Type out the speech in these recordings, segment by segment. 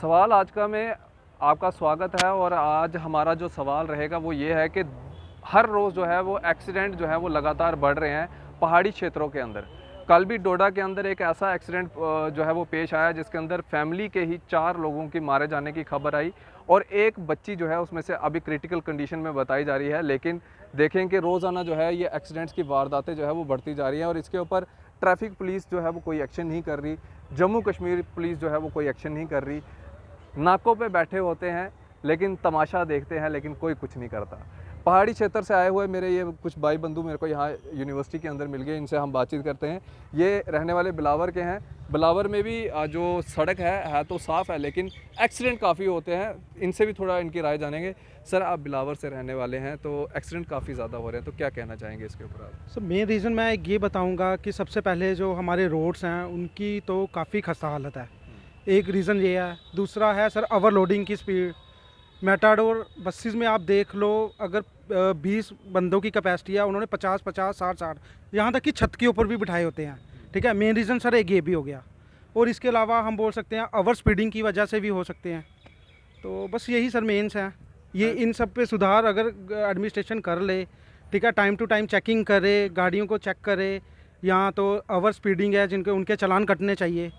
सवाल आज का में आपका स्वागत है और आज हमारा जो सवाल रहेगा वो ये है कि हर रोज़ जो है वो एक्सीडेंट जो है वो लगातार बढ़ रहे हैं पहाड़ी क्षेत्रों के अंदर। कल भी डोडा के अंदर एक ऐसा एक्सीडेंट जो है वो पेश आया जिसके अंदर फैमिली के ही 4 लोगों की मारे जाने की खबर आई और एक बच्ची जो है उसमें से अभी क्रिटिकल कंडीशन में बताई जा रही है। लेकिन देखें कि रोज़ाना जो है ये एक्सीडेंट्स की वारदातें जो है वो बढ़ती जा रही हैं और इसके ऊपर ट्रैफिक पुलिस जो है वो कोई एक्शन नहीं कर रही, जम्मू कश्मीर पुलिस जो है वो कोई एक्शन नहीं कर रही। नाकों पे बैठे होते हैं लेकिन तमाशा देखते हैं लेकिन कोई कुछ नहीं करता। पहाड़ी क्षेत्र से आए हुए मेरे ये कुछ भाई बंधु मेरे को यहाँ यूनिवर्सिटी के अंदर मिल गए, इनसे हम बातचीत करते हैं। ये रहने वाले बिलावर के हैं। बिलावर में भी जो सड़क है तो साफ़ है लेकिन एक्सीडेंट काफ़ी होते हैं। इनसे भी थोड़ा इनकी राय जानेंगे। सर, आप बिलावर से रहने वाले हैं तो एक्सीडेंट काफ़ी ज़्यादा हो रहे हैं, तो क्या कहना चाहेंगे इसके ऊपर आप? सर मेन रीज़न मैं ये बताऊंगा कि सबसे पहले जो हमारे रोड्स हैं उनकी तो काफ़ी खस्ता हालत है। एक रीज़न ये है। दूसरा है सर ओवरलोडिंग की स्पीड। मेटाडोर बसेस में आप देख लो, अगर 20 बंदों की कैपेसिटी है, उन्होंने 50-50 60-60 यहाँ तक कि छत के ऊपर भी बिठाए होते हैं। ठीक है, मेन रीज़न सर एक ये भी हो गया। और इसके अलावा हम बोल सकते हैं ओवर स्पीडिंग की वजह से भी हो सकते हैं। तो बस यही सर मेन्स हैं। ये इन सब पे सुधार अगर एडमिनिस्ट्रेशन कर ले, ठीक है, टाइम टू टाइम चेकिंग करे, गाड़ियों को चेक करे, यहाँ तो ओवर स्पीडिंग है जिनके उनके चालान कटने चाहिए,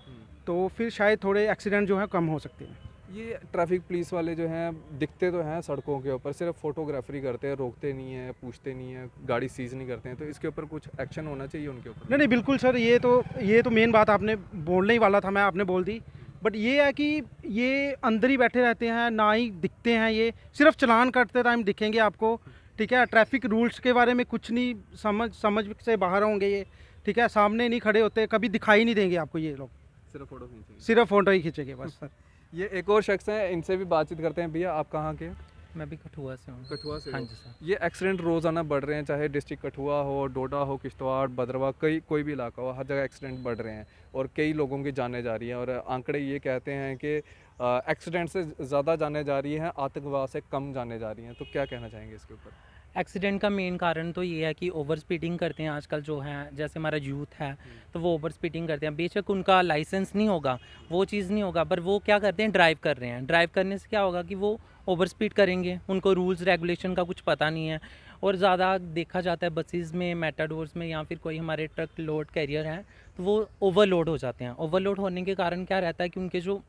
तो फिर शायद थोड़े एक्सीडेंट जो है कम हो सकते हैं। ये ट्रैफिक पुलिस वाले जो हैं दिखते तो हैं सड़कों के ऊपर, सिर्फ फोटोग्राफरी करते हैं, रोकते नहीं हैं, पूछते नहीं हैं, गाड़ी सीज नहीं करते हैं, तो इसके ऊपर कुछ एक्शन होना चाहिए उनके ऊपर। नहीं नहीं, बिल्कुल सर, ये तो मेन बात आपने बोलने ही वाला था, मैं आपने बोल दी। बट ये है कि ये अंदर ही बैठे रहते हैं, ना ही दिखते हैं, ये सिर्फ चालान कटते टाइम दिखेंगे आपको। ठीक है, ट्रैफिक रूल्स के बारे में कुछ नहीं समझ से बाहर होंगे ये। ठीक है, सामने नहीं खड़े होते, कभी दिखाई नहीं देंगे आपको ये लोग, सिर्फ फोटो खींचेंगे। सिर्फ फोटो ही खींचेंगे बस सर। ये एक और शख्स हैं, इनसे भी बातचीत करते हैं। भैया, आप कहाँ के हैं? मैं भी कठुआ से हूँ। कठुआ से हाँ हो? जी सर। ये एक्सीडेंट रोज़ाना बढ़ रहे हैं, चाहे डिस्ट्रिक्ट कठुआ हो, डोडा हो, किश्तवाड़, भद्रवाह, कोई भी इलाका हो, हर जगह एक्सीडेंट बढ़ रहे हैं और कई लोगों की जानें जा रही हैं। और आंकड़े ये कहते हैं कि एक्सीडेंट से ज़्यादा जानें जा रही हैं, आतंकवाद से कम जानें जा रही हैं, तो क्या कहना चाहेंगे इसके ऊपर? एक्सीडेंट का मेन कारण तो ये है कि ओवर स्पीडिंग करते हैं आजकल जो हैं, जैसे हमारा यूथ है तो वो ओवर स्पीडिंग करते हैं। बेशक उनका लाइसेंस नहीं होगा, वो चीज़ नहीं होगा, पर वो क्या करते हैं, ड्राइव कर रहे हैं। ड्राइव करने से क्या होगा कि वो ओवर स्पीड करेंगे, उनको रूल्स रेगुलेशन का कुछ पता नहीं है। और ज़्यादा देखा जाता है बसेस में, मेटाडोर्स में, या फिर कोई हमारे ट्रक लोड कैरियर हैं तो वो ओवरलोड हो जाते हैं। ओवरलोड होने के कारण क्या रहता है कि उनके जो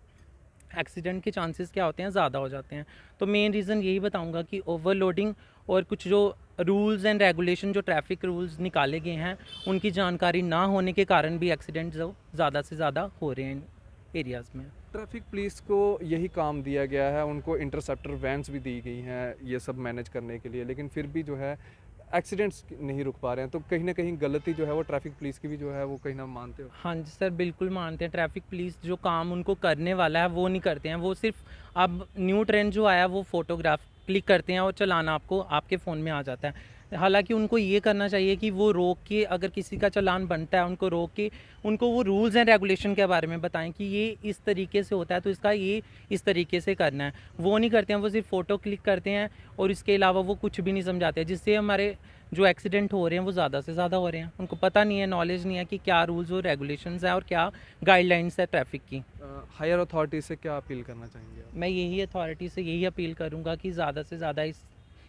एक्सीडेंट के चांसेस क्या होते हैं, ज़्यादा हो जाते हैं। तो मेन रीज़न यही बताऊंगा कि ओवरलोडिंग और कुछ जो रूल्स एंड रेगुलेशन, जो ट्रैफिक रूल्स निकाले गए हैं, उनकी जानकारी ना होने के कारण भी एक्सीडेंट जो ज़्यादा से ज़्यादा हो रहे हैं इन एरियाज़ में। ट्रैफिक पुलिस को यही काम दिया गया है, उनको इंटरसेप्टर वैन्स भी दी गई हैं ये सब मैनेज करने के लिए, लेकिन फिर भी जो है एक्सीडेंट्स नहीं रुक पा रहे हैं। तो कहीं ना कहीं गलती जो है वो ट्रैफिक पुलिस की भी जो है वो कहीं ना मानते हो? हाँ जी सर, बिल्कुल मानते हैं। ट्रैफिक पुलिस जो काम उनको करने वाला है वो नहीं करते हैं। वो सिर्फ, अब न्यू ट्रेंड जो आया वो फ़ोटोग्राफ क्लिक करते हैं और चालान आपको आपके फ़ोन में आ जाता है। हालांकि उनको ये करना चाहिए कि वो रोक के, अगर किसी का चालान बनता है, उनको रोक के उनको वो रूल्स एंड रेगुलेशन के बारे में बताएं कि ये इस तरीके से होता है तो इसका ये इस तरीके से करना है। वो नहीं करते हैं, वो सिर्फ फ़ोटो क्लिक करते हैं और इसके अलावा वो कुछ भी नहीं समझाते, जिससे हमारे जो एक्सीडेंट हो रहे हैं वो ज़्यादा से ज़्यादा हो रहे हैं। उनको पता नहीं है, नॉलेज नहीं है कि क्या रूल्स और रेगुलेशंस हैं और क्या गाइडलाइंस है ट्रैफिक की। हायर अथॉरिटी से क्या अपील करना चाहेंगे आप? मैं यही अथॉरिटी से यही अपील करूंगा कि ज़्यादा से ज़्यादा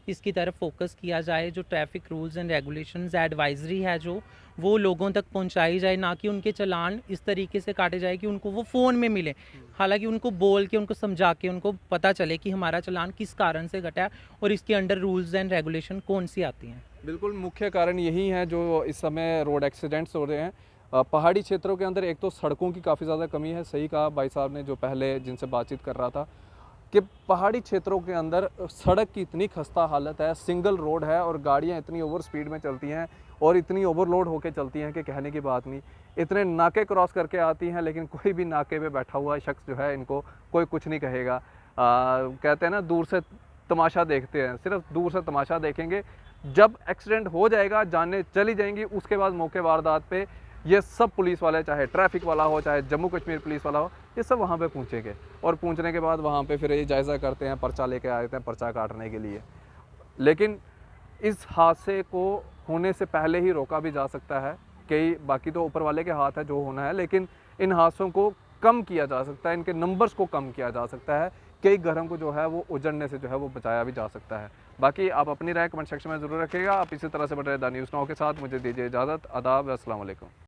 इसकी तरफ फोकस किया जाए। जो traffic rules and regulations advisory है जो वो लोगों तक पहुंचाई जाए, ना कि उनके चालान इस तरीके से काटे जाए कि उनको वो फ़ोन में मिले। हालांकि उनको बोल के, उनको समझा के उनको पता चले कि हमारा चालान किस कारण से कटा है और इसके अंडर रूल्स एंड रेगुलेशन कौन सी आती हैं। बिल्कुल, मुख्य कारण यही है जो इस समय रोड एक्सीडेंट्स हो रहे हैं। पहाड़ी क्षेत्रों के अंदर एक तो सड़कों की काफ़ी ज़्यादा कमी है, सही कहा भाई साहब ने जो पहले जिनसे बातचीत कर रहा था कि पहाड़ी क्षेत्रों के अंदर सड़क की इतनी खस्ता हालत है, सिंगल रोड है और गाड़ियाँ इतनी ओवर स्पीड में चलती हैं और इतनी ओवरलोड होकर चलती हैं कि कहने की बात नहीं। इतने नाके क्रॉस करके आती हैं लेकिन कोई भी नाके पे बैठा हुआ शख्स जो है इनको कोई कुछ नहीं कहेगा। कहते हैं ना, दूर से तमाशा देखते हैं, सिर्फ दूर से तमाशा देखेंगे। जब एक्सीडेंट हो जाएगा, जाने चली जाएंगी, उसके बाद मौके वारदात पे ये सब पुलिस वाले, चाहे ट्रैफिक वाला हो, चाहे जम्मू कश्मीर पुलिस वाला हो, ये सब वहाँ पे पहुँचेंगे और पहुँचने के बाद वहाँ पे फिर ये जायज़ा करते हैं, पर्चा लेके आते हैं पर्चा काटने के लिए। लेकिन इस हादसे को होने से पहले ही रोका भी जा सकता है। कई बाकी तो ऊपर वाले के हाथ है जो होना है, लेकिन इन हादसों को कम किया जा सकता है, इनके नंबर्स को कम किया जा सकता है, कई घरों को जो है वो उजड़ने से जो है वो बचाया भी जा सकता है। बाकी आप अपनी राय कमेंट सेक्शन में ज़रूर रखिएगा। आप इसी तरह से बने रहे द न्यूज़ नाउ के साथ। मुझे दीजिए इजाज़त। आदाब, अस्सलाम वालेकुम।